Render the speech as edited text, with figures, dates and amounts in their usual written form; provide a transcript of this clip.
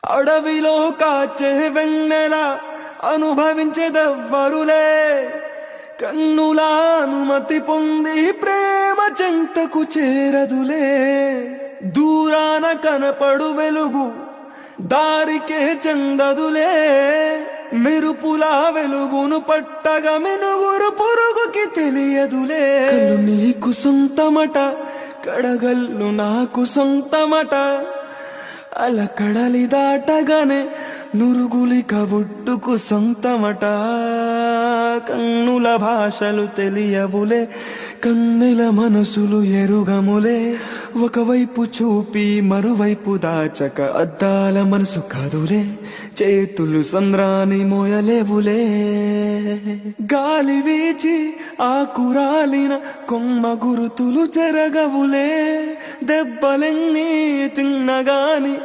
అడవిలో కాచే వెన్నెల అనుభవించేదెవ్వరులే, కన్నుల అనుమతి పొంది ప్రేమ చెంతకు చేరదులే. దూరాన కనపడు వెలుగు దారికే చెందదులే, మెరుపుల వెలుగును పట్టగా మెనుగురు పురుగుకి తెలియదులే. కళ్ళు నీకు సొంతమట, కడగల్లు నాకు సొంతమట, అల కడలి దాటగానే నురుగులిక ఒడ్డుకు సొంతమట. కన్నుల భాషలు తెలియవులే, కన్నెల మనసులు ఎరుగములే. ఒకవైపు చూపి మరువైపు దాచక అద్దాల మనసు కాదులే, చేతులు సంద్రాన్ని మోయలేవులే. గాలి వీచి ఆకురాలిన కొమ్మ గురుతులు చెరగవులే, దెబ్బలెన్ని తిన్నగాని